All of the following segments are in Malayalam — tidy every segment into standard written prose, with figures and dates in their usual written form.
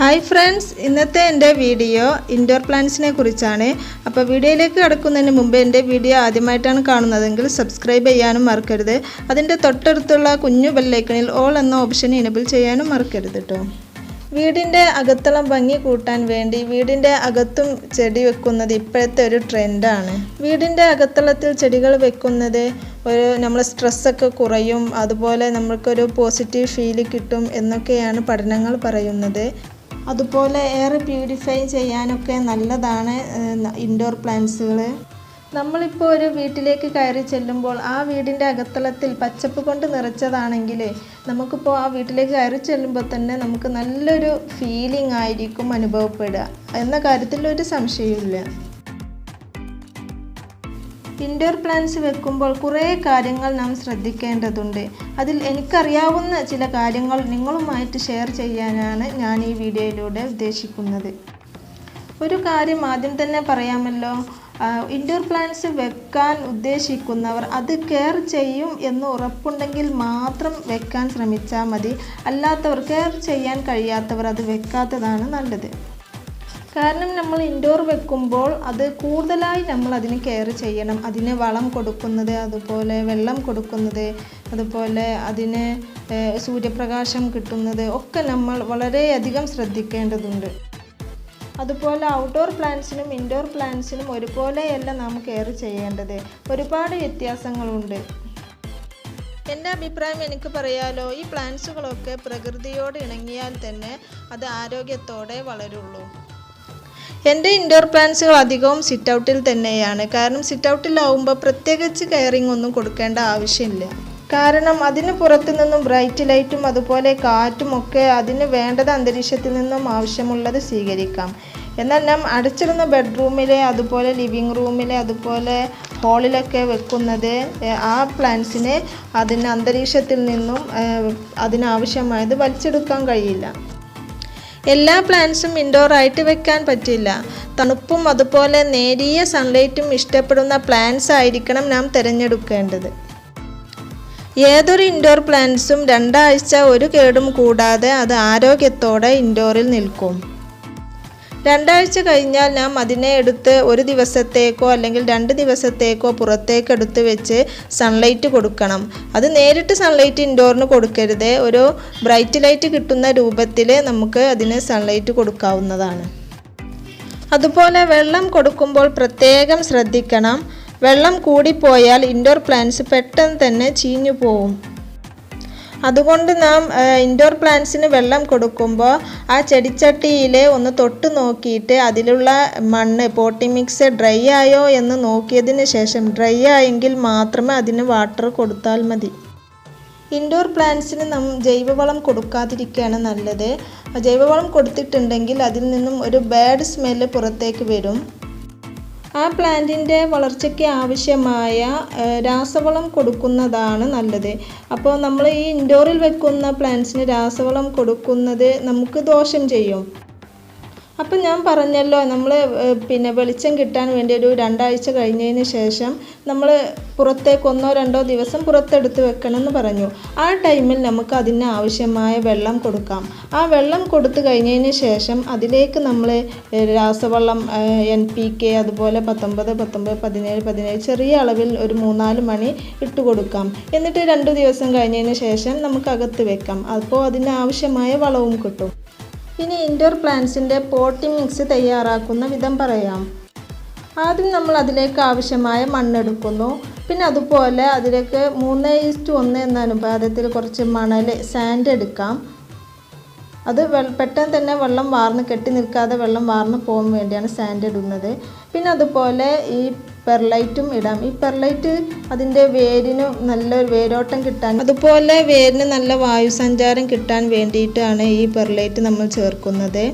ഹായ് ഫ്രണ്ട്സ്, ഇന്നത്തെ എൻ്റെ വീഡിയോ ഇൻഡോർ പ്ലാന്റ്സിനെ കുറിച്ചാണ്. അപ്പോൾ വീഡിയോയിലേക്ക് കടക്കുന്നതിന് മുമ്പ് എൻ്റെ വീഡിയോ ആദ്യമായിട്ടാണ് കാണുന്നതെങ്കിൽ സബ്സ്ക്രൈബ് ചെയ്യാനും മറക്കരുത്. അതിൻ്റെ തൊട്ടടുത്തുള്ള കുഞ്ഞു ബെല്ലൈക്കണിൽ ഓൾ എന്ന ഓപ്ഷൻ എനേബിൾ ചെയ്യാനും മറക്കരുത് കേട്ടോ. വീടിൻ്റെ അകത്തളം ഭംഗി കൂട്ടാൻ വേണ്ടി വീടിൻ്റെ അകത്തും ചെടി വെക്കുന്നത് ഇപ്പോഴത്തെ ഒരു ട്രെൻഡാണ്. വീടിൻ്റെ അകത്തളത്തിൽ ചെടികൾ വെക്കുന്നത് നമ്മളെ സ്ട്രെസ്സൊക്കെ കുറയും, അതുപോലെ നമ്മൾക്കൊരു പോസിറ്റീവ് ഫീൽ കിട്ടും എന്നൊക്കെയാണ് പഠനങ്ങൾ പറയുന്നത്. അതുപോലെ എയർ പ്യൂരിഫൈ ചെയ്യാനൊക്കെ നല്ലതാണ് ഇൻഡോർ പ്ലാന്റ്സുകൾ. നമ്മളിപ്പോൾ ഒരു വീട്ടിലേക്ക് കയറി ചെല്ലുമ്പോൾ ആ വീടിൻ്റെ അകത്തളത്തിൽ പച്ചപ്പ് കൊണ്ട് നിറച്ചതാണെങ്കിൽ നമുക്കിപ്പോൾ ആ വീട്ടിലേക്ക് കയറി ചെല്ലുമ്പോൾ തന്നെ നമുക്ക് നല്ലൊരു ഫീലിംഗ് ആയിരിക്കും അനുഭവപ്പെടുക എന്ന കാര്യത്തിൽ ഒരു സംശയവുമില്ല. ഇൻഡോർ പ്ലാന്റ്സ് വെക്കുമ്പോൾ കുറേ കാര്യങ്ങൾ നാം ശ്രദ്ധിക്കേണ്ടതുണ്ട്. അതിൽ എനിക്കറിയാവുന്ന ചില കാര്യങ്ങൾ നിങ്ങളുമായിട്ട് ഷെയർ ചെയ്യാനാണ് ഞാൻ ഈ വീഡിയോയിലൂടെ ഉദ്ദേശിക്കുന്നത്. ഒരു കാര്യം ആദ്യം തന്നെ പറയാമല്ലോ, ഇൻഡോർ പ്ലാന്റ്സ് വെക്കാൻ ഉദ്ദേശിക്കുന്നവർ അത് കെയർ ചെയ്യും എന്ന് ഉറപ്പുണ്ടെങ്കിൽ മാത്രം വെക്കാൻ ശ്രമിച്ചാൽ മതി. അല്ലാത്തവർ, കെയർ ചെയ്യാൻ കഴിയാത്തവർ അത് വെക്കാത്തതാണ് നല്ലത്. കാരണം നമ്മൾ ഇൻഡോർ വെക്കുമ്പോൾ അത് കൂടുതലായി നമ്മൾ അതിന് കെയർ ചെയ്യണം. അതിന് വളം കൊടുക്കുന്നത്, അതുപോലെ വെള്ളം കൊടുക്കുന്നത്, അതുപോലെ അതിന് സൂര്യപ്രകാശം കിട്ടുന്നത് ഒക്കെ നമ്മൾ വളരെയധികം ശ്രദ്ധിക്കേണ്ടതുണ്ട്. അതുപോലെ ഔട്ട്ഡോർ പ്ലാന്റ്സിനും ഇൻഡോർ പ്ലാന്റ്സിനും ഒരുപോലെയല്ല നാം കെയർ ചെയ്യേണ്ടത്. ഒരുപാട് വ്യത്യാസങ്ങളുണ്ട്. എൻ്റെ അഭിപ്രായം എനിക്ക് പറയാലോ, ഈ പ്ലാന്റ്സുകളൊക്കെ പ്രകൃതിയോട് ഇണങ്ങിയാൽ തന്നെ അത് ആരോഗ്യത്തോടെ വളരുള്ളൂ. എൻ്റെ ഇൻഡോർ പ്ലാന്റ്സുകൾ അധികവും സിറ്റ് ഔട്ടിൽ തന്നെയാണ്. കാരണം സിറ്റ് ഔട്ടിലാവുമ്പോൾ പ്രത്യേകിച്ച് കെയറിങ് ഒന്നും കൊടുക്കേണ്ട ആവശ്യമില്ല. കാരണം അതിന് പുറത്തു നിന്നും ബ്രൈറ്റ് ലൈറ്റും അതുപോലെ കാറ്റും ഒക്കെ അതിന് വേണ്ടത് അന്തരീക്ഷത്തിൽ നിന്നും ആവശ്യമുള്ളത് സ്വീകരിക്കാം. എന്നാൽ നാം അടച്ചിടുന്ന ബെഡ്റൂമിലെ, അതുപോലെ ലിവിങ് റൂമിലെ, അതുപോലെ ഹാളിലൊക്കെ വെക്കുന്നത് ആ പ്ലാന്റ്സിനെ അതിന് അന്തരീക്ഷത്തിൽ നിന്നും അതിനാവശ്യമായത് വലിച്ചെടുക്കാൻ കഴിയില്ല. എല്ലാ പ്ലാന്റ്സും ഇൻഡോർ ആയിട്ട് വെക്കാൻ പറ്റില്ല. തണുപ്പും അതുപോലെ നേരിയ സൺലൈറ്റും ഇഷ്ടപ്പെടുന്ന പ്ലാന്റ്സ് ആയിരിക്കണം നാം തിരഞ്ഞെടുക്കേണ്ടത്. ഏതൊരു ഇൻഡോർ പ്ലാന്റ്സും 2 ആഴ്ച ഒരു കേടും കൂടാതെ അത് ആരോഗ്യത്തോടെ ഇൻഡോറിൽ നിൽക്കും. 2 ആഴ്ച കഴിഞ്ഞാൽ നാം അതിനെ എടുത്ത് ഒരു ദിവസത്തേക്കോ അല്ലെങ്കിൽ 2 ദിവസത്തേക്കോ പുറത്തേക്ക് എടുത്ത് വെച്ച് സൺലൈറ്റ് കൊടുക്കണം. അത് നേരിട്ട് സൺലൈറ്റ് ഇൻഡോറിന് കൊടുക്കരുത്. ഒരു ബ്രൈറ്റ് ലൈറ്റ് കിട്ടുന്ന രൂപത്തിൽ നമുക്ക് അതിന് സൺലൈറ്റ് കൊടുക്കാവുന്നതാണ്. അതുപോലെ വെള്ളം കൊടുക്കുമ്പോൾ പ്രത്യേകം ശ്രദ്ധിക്കണം. വെള്ളം കൂടിപ്പോയാൽ ഇൻഡോർ പ്ലാന്റ്സ് പെട്ടെന്ന് തന്നെ ചീഞ്ഞു പോവും. അതുകൊണ്ട് നാം ഇൻഡോർ പ്ലാന്റ്സിന് വെള്ളം കൊടുക്കുമ്പോൾ ആ ചെടിച്ചട്ടിയിൽ ഒന്ന് തൊട്ട് നോക്കിയിട്ട് അതിലുള്ള മണ്ണ്, പോട്ടി മിക്സ് ഡ്രൈ ആയോ എന്ന് നോക്കിയതിന് ശേഷം ഡ്രൈ ആയെങ്കിൽ മാത്രമേ അതിന് വാട്ടർ കൊടുത്താൽ മതി. ഇൻഡോർ പ്ലാന്റ്സിന് ജൈവവളം കൊടുക്കാതിരിക്കുകയാണ് നല്ലത്. ജൈവവളം കൊടുത്തിട്ടുണ്ടെങ്കിൽ അതിൽ നിന്നും ഒരു ബാഡ് സ്മെല്ല് പുറത്തേക്ക് വരും. ആ പ്ലാന്റിൻ്റെ വളർച്ചയ്ക്ക് ആവശ്യമായ രാസവളം കൊടുക്കുന്നതാണ് നല്ലത്. അപ്പോൾ നമ്മൾ ഈ ഇൻഡോറിൽ വെക്കുന്ന പ്ലാന്റ്സിന് രാസവളം കൊടുക്കുന്നത് നമുക്ക് ദോഷം ചെയ്യും. അപ്പം ഞാൻ പറഞ്ഞല്ലോ, നമ്മൾ വെളിച്ചം കിട്ടാൻ വേണ്ടി ഒരു 2 ആഴ്ച കഴിഞ്ഞതിന് ശേഷം നമ്മൾ പുറത്തേക്ക് 1-2 ദിവസം പുറത്തെടുത്ത് വെക്കണം എന്ന് പറഞ്ഞു. ആ ടൈമിൽ നമുക്ക് അതിന് ആവശ്യമായ വെള്ളം കൊടുക്കാം. ആ വെള്ളം കൊടുത്തു കഴിഞ്ഞതിന് ശേഷം അതിലേക്ക് നമ്മൾ രാസവളം NPK, അതുപോലെ 19, 19, 17, 17 ചെറിയ അളവിൽ ഒരു 3-4 മണി ഇട്ട് കൊടുക്കാം. എന്നിട്ട് 2 ദിവസം കഴിഞ്ഞതിന് ശേഷം നമുക്ക് അകത്ത് വെക്കാം. അപ്പോൾ അതിന് ആവശ്യമായ വളവും കിട്ടും. ഇനി ഇൻഡോർ പ്ലാന്റ്സിൻ്റെ പോട്ടി മിക്സ് തയ്യാറാക്കുന്ന വിധം പറയാം. ആദ്യം നമ്മൾ അതിലേക്ക് ആവശ്യമായ മണ്ണെടുക്കുന്നു. പിന്നെ അതുപോലെ അതിലേക്ക് 3:1 എന്ന അനുപാതത്തിൽ കുറച്ച് മണൽ, സാൻഡ് എടുക്കാം. അത് പെട്ടെന്ന് തന്നെ വെള്ളം വാർന്ന് കെട്ടി നിൽക്കാതെ വെള്ളം വാർന്ന് പോകാൻ വേണ്ടിയാണ് സാൻഡ് ഇടുന്നത്. പിന്നെ അതുപോലെ ഈ പെർലൈറ്റും ഇടാം. ഈ പെർലൈറ്റ് അതിൻ്റെ വേരിന് നല്ലൊരു വേരോട്ടം കിട്ടാൻ, അതുപോലെ വേരിന് നല്ല വായുസഞ്ചാരം കിട്ടാൻ വേണ്ടിയിട്ടാണ് ഈ പെർലൈറ്റ് നമ്മൾ ചേർക്കുന്നത്.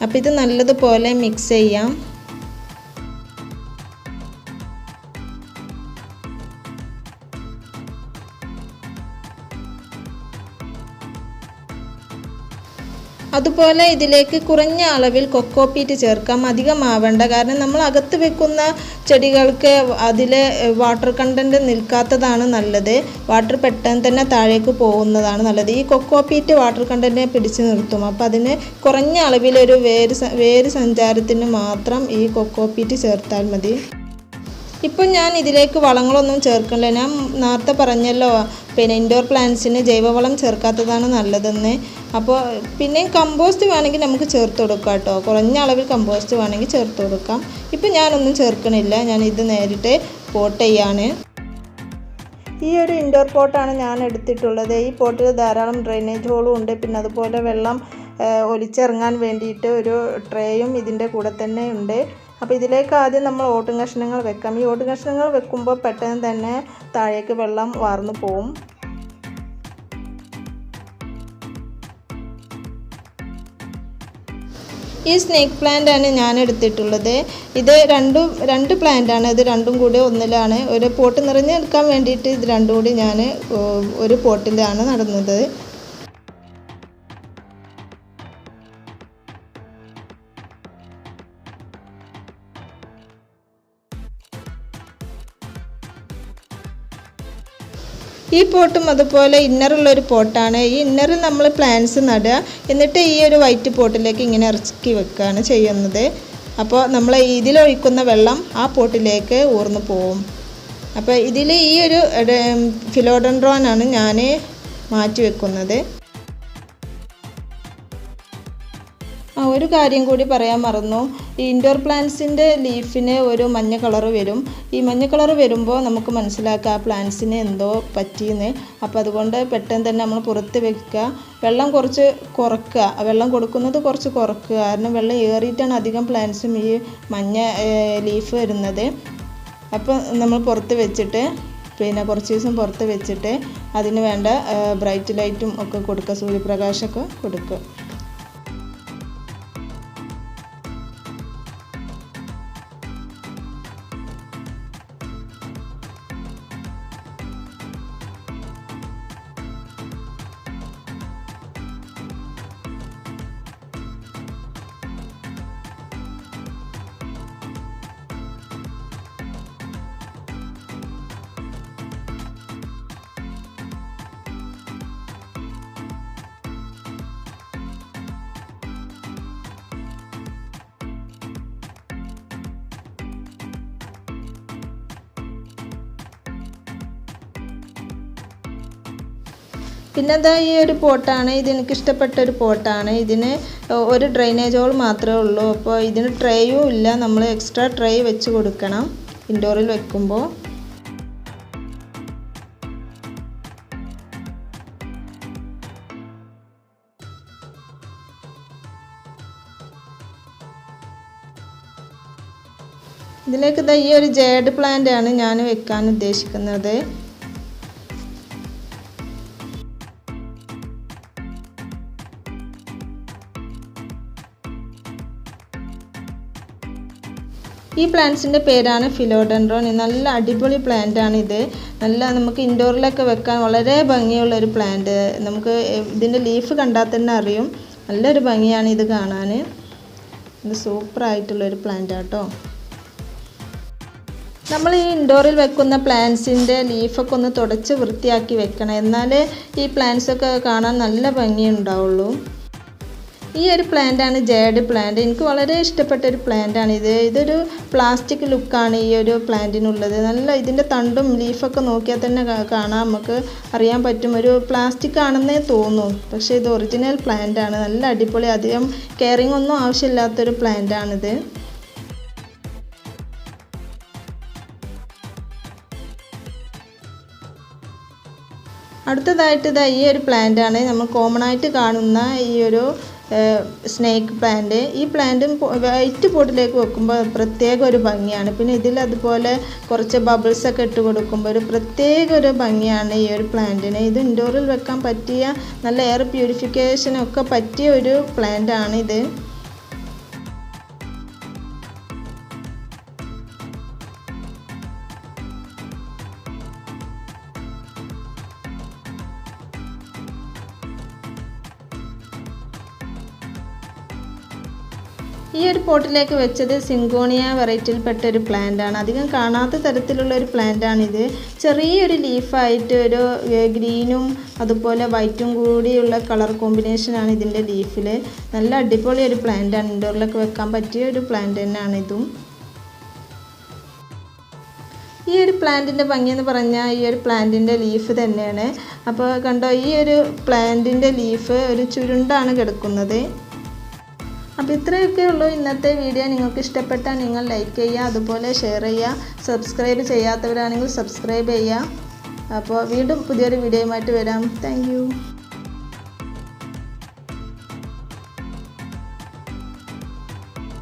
അപ്പോൾ ഇത് നല്ലതുപോലെ മിക്സ് ചെയ്യാം. അതുപോലെ ഇതിലേക്ക് കുറഞ്ഞ അളവിൽ കൊക്കോപീറ്റ് ചേർക്കാം, അധികമാവേണ്ട. കാരണം നമ്മൾ അകത്ത് വെക്കുന്ന ചെടികൾക്ക് അതിൽ വാട്ടർ കണ്ടൻറ്റ് നിൽക്കാത്തതാണ് നല്ലത്. വാട്ടർ പെട്ടെന്ന് തന്നെ താഴേക്ക് പോകുന്നതാണ് നല്ലത്. ഈ കൊക്കോപീറ്റ് വാട്ടർ കണ്ടൻറ്റിനെ പിടിച്ചു നിർത്തും. അപ്പോൾ അതിന് കുറഞ്ഞ അളവിലൊരു വേര് സഞ്ചാരത്തിന് മാത്രം ഈ കൊക്കോപീറ്റ് ചേർത്താൽ മതി. ഇപ്പം ഞാൻ ഇതിലേക്ക് വളങ്ങളൊന്നും ചേർക്കണില്ല. ഞാൻ നേരത്തെ പറഞ്ഞല്ലോ ഇൻഡോർ പ്ലാന്റ്സിന് ജൈവവളം ചേർക്കാത്തതാണ് നല്ലതെന്ന്. അപ്പോൾ പിന്നെയും കമ്പോസ്റ്റ് വേണമെങ്കിൽ നമുക്ക് ചേർത്ത് കൊടുക്കാം കേട്ടോ. കുറഞ്ഞ അളവിൽ കമ്പോസ്റ്റ് വേണമെങ്കിൽ ചേർത്ത് കൊടുക്കാം. ഇപ്പം ഞാനൊന്നും ചേർക്കണില്ല, ഞാൻ ഇത് നേരിട്ട് പോട്ട് ചെയ്യാണ്. ഈ ഒരു ഇൻഡോർ പോട്ടാണ് ഞാൻ എടുത്തിട്ടുള്ളത്. ഈ പോട്ടിൽ ധാരാളം ഡ്രെയിനേജ് ഹോളും ഉണ്ട്. പിന്നെ അതുപോലെ വെള്ളം ഒലിച്ചിറങ്ങാൻ വേണ്ടിയിട്ട് ഒരു ട്രേയും ഇതിൻ്റെ കൂടെ തന്നെ ഉണ്ട്. അപ്പോൾ ഇതിലേക്ക് ആദ്യം നമ്മൾ ഓട്ടും കഷ്ണങ്ങൾ വെക്കാം. ഈ ഓട്ടും കഷ്ണങ്ങൾ വെക്കുമ്പോൾ പെട്ടെന്ന് തന്നെ താഴേക്ക് വെള്ളം വാർന്നു പോവും. ഈ സ്നേക്ക് പ്ലാന്റ് ആണ് ഞാൻ എടുത്തിട്ടുള്ളത്. ഇത് രണ്ട് പ്ലാന്റ് ആണ്. ഇത് രണ്ടും കൂടി ഒന്നിലാണ്. ഒരു പോട്ട് നിറഞ്ഞെടുക്കാൻ വേണ്ടിയിട്ട് ഇത് രണ്ടും കൂടി ഞാൻ ഒരു പോട്ടിലാണ് നടുന്നത്. ഈ പോട്ടും അതുപോലെ ഇന്നറുള്ളൊരു പോട്ടാണ്. ഈ ഇന്നറിൽ നമ്മൾ പ്ലാന്റ്സ് നടുക, എന്നിട്ട് ഈ ഒരു വൈറ്റ് പോട്ടിലേക്ക് ഇങ്ങനെ ഇറക്കി വെക്കുകയാണ് ചെയ്യുന്നത്. അപ്പോൾ നമ്മൾ ഇതിലൊഴിക്കുന്ന വെള്ളം ആ പോട്ടിലേക്ക് ഊർന്നു പോവും. അപ്പോൾ ഇതിൽ ഈ ഒരു ഫിലോഡെൻഡ്രോനാണ് ഞാൻ മാറ്റി വെക്കുന്നത്. ഒരു കാര്യം കൂടി പറയാൻ മറന്നു. ഈ ഇൻഡോർ പ്ലാന്റ്സിൻ്റെ ലീഫിന് ഒരു മഞ്ഞ കളറ് വരും. ഈ മഞ്ഞ കളറ് വരുമ്പോൾ നമുക്ക് മനസ്സിലാക്കാം ആ പ്ലാന്റ്സിന് എന്തോ പറ്റിയെന്ന്. അപ്പോൾ അതുകൊണ്ട് പെട്ടെന്ന് തന്നെ നമ്മൾ പുറത്ത് വെക്കുക. വെള്ളം കുറച്ച് കുറക്കുക, വെള്ളം കൊടുക്കുന്നത് കുറച്ച് കുറക്കുക. കാരണം വെള്ളം ഏറിയിട്ടാണ് അധികം പ്ലാന്റ്സും ഈ മഞ്ഞ ലീഫ് വരുന്നത്. അപ്പോൾ നമ്മൾ പുറത്ത് വെച്ചിട്ട് കുറച്ച് ദിവസം പുറത്ത് വെച്ചിട്ട് അതിന് വേണ്ട ബ്രൈറ്റ് ലൈറ്റും ഒക്കെ കൊടുക്കുക, സൂര്യപ്രകാശമൊക്കെ കൊടുക്കുക. പിന്നെ ഈ ഒരു പോട്ടാണ്. ഇത് എനിക്കിഷ്ടപ്പെട്ട ഒരു പോട്ടാണ്. ഇതിന് ഒരു ഡ്രെയിനേജ് ഹോൾ മാത്രമേ ഉള്ളൂ. അപ്പോൾ ഇതിന് ട്രേയും ഇല്ല. നമ്മൾ എക്സ്ട്രാ ട്രേ വെച്ച് കൊടുക്കണം ഇൻഡോറിൽ വെക്കുമ്പോൾ. ഇതിലേക്ക് ഈ ഒരു ജേഡ് പ്ലാന്റ് ആണ് ഞാൻ വെക്കാൻ ഉദ്ദേശിക്കുന്നത്. ഈ പ്ലാന്റ്സിൻ്റെ പേരാണ് ഫിലോഡെൻഡ്രോൺ. നല്ല അടിപൊളി പ്ലാന്റാണ് ഇത്. നമുക്ക് ഇൻഡോറിലൊക്കെ വെക്കാൻ വളരെ ഭംഗിയുള്ളൊരു പ്ലാന്റ്. നമുക്ക് ഇതിൻ്റെ ലീഫ് കണ്ടാൽ തന്നെ അറിയും. നല്ലൊരു ഭംഗിയാണ് ഇത് കാണാൻ. ഇത് സൂപ്പറായിട്ടുള്ളൊരു പ്ലാന്റ് ആട്ടോ. നമ്മൾ ഈ ഇൻഡോറിൽ വെക്കുന്ന പ്ലാന്റ്സിൻ്റെ ലീഫൊക്കെ ഒന്ന് തുടച്ച് വൃത്തിയാക്കി വെക്കണം. എന്നാലേ ഈ പ്ലാന്റ്സൊക്കെ കാണാൻ നല്ല ഭംഗിയുണ്ടാവുള്ളൂ. ഈ ഒരു പ്ലാന്റാണ് ജേഡ് പ്ലാന്റ്. എനിക്ക് വളരെ ഇഷ്ടപ്പെട്ട ഒരു പ്ലാന്റാണ് ഇത്. ഇതൊരു പ്ലാസ്റ്റിക് ലുക്കാണ് ഈ ഒരു പ്ലാന്റിനുള്ളത്. ഇതിൻ്റെ തണ്ടും ലീഫൊക്കെ നോക്കിയാൽ തന്നെ കാണാം, നമുക്ക് അറിയാൻ പറ്റും ഒരു പ്ലാസ്റ്റിക് ആണെന്നേ തോന്നും. പക്ഷേ ഇത് ഒറിജിനൽ പ്ലാന്റാണ്. നല്ല അടിപൊളി, അധികം കെയറിങ് ഒന്നും ആവശ്യമില്ലാത്തൊരു പ്ലാന്റാണിത്. അടുത്തതായിട്ട് ഈ ഒരു പ്ലാന്റാണ് നമ്മൾ കോമൺ ആയിട്ട് കാണുന്ന ഈ ഒരു സ്നേക്ക് പ്ലാന്റ്. ഈ പ്ലാന്റും വൈറ്റ് പോട്ടിലേക്ക് വെക്കുമ്പോൾ പ്രത്യേക ഒരു ഭംഗിയാണ്. പിന്നെ ഇതിൽ അതുപോലെ കുറച്ച് ബബിൾസൊക്കെ ഇട്ട് കൊടുക്കുമ്പോൾ ഒരു പ്രത്യേക ഒരു ഭംഗിയാണ് ഈ ഒരു പ്ലാന്റിന്. ഇത് ഇൻഡോറിൽ വെക്കാൻ പറ്റിയ, നല്ല എയർ പ്യൂരിഫിക്കേഷനൊക്കെ പറ്റിയ ഒരു പ്ലാന്റാണ് ഇത്. ഈ ഒരു പോട്ടിലേക്ക് വെച്ചത് സിങ്കോണിയ വെറൈറ്റിയിൽപ്പെട്ട ഒരു പ്ലാന്റാണ്. അധികം കാണാത്ത തരത്തിലുള്ള ഒരു പ്ലാന്റാണിത്. ചെറിയൊരു ലീഫായിട്ട് ഒരു ഗ്രീനും അതുപോലെ വൈറ്റും കൂടിയുള്ള കളർ കോമ്പിനേഷനാണ് ഇതിൻ്റെ ലീഫിൽ. നല്ല അടിപൊളി ഒരു പ്ലാന്റാണ്. ഇൻഡോറിലൊക്കെ വെക്കാൻ പറ്റിയ ഒരു പ്ലാന്റ് തന്നെയാണ് ഇതും. ഈ ഒരു പ്ലാന്റിൻ്റെ ഭംഗിയെന്ന് പറഞ്ഞാൽ ഈ ഒരു പ്ലാന്റിൻ്റെ ലീഫ് തന്നെയാണ്. അപ്പോൾ കണ്ടോ, ഈ ഒരു പ്ലാന്റിൻ്റെ ലീഫ് ഒരു ചുരുണ്ടാണ് കിടക്കുന്നത്. അപ്പോൾ ഇത്രയൊക്കെ ഉള്ളൂ ഇന്നത്തെ വീഡിയോ. നിങ്ങൾക്ക് ഇഷ്ടപ്പെട്ടാൽ നിങ്ങൾ ലൈക്ക് ചെയ്യുക, അതുപോലെ ഷെയർ ചെയ്യുക. സബ്സ്ക്രൈബ് ചെയ്യാത്തവരാണെങ്കിൽ സബ്സ്ക്രൈബ് ചെയ്യുക. അപ്പോൾ വീണ്ടും പുതിയൊരു വീഡിയോയുമായിട്ട് വരാം. താങ്ക്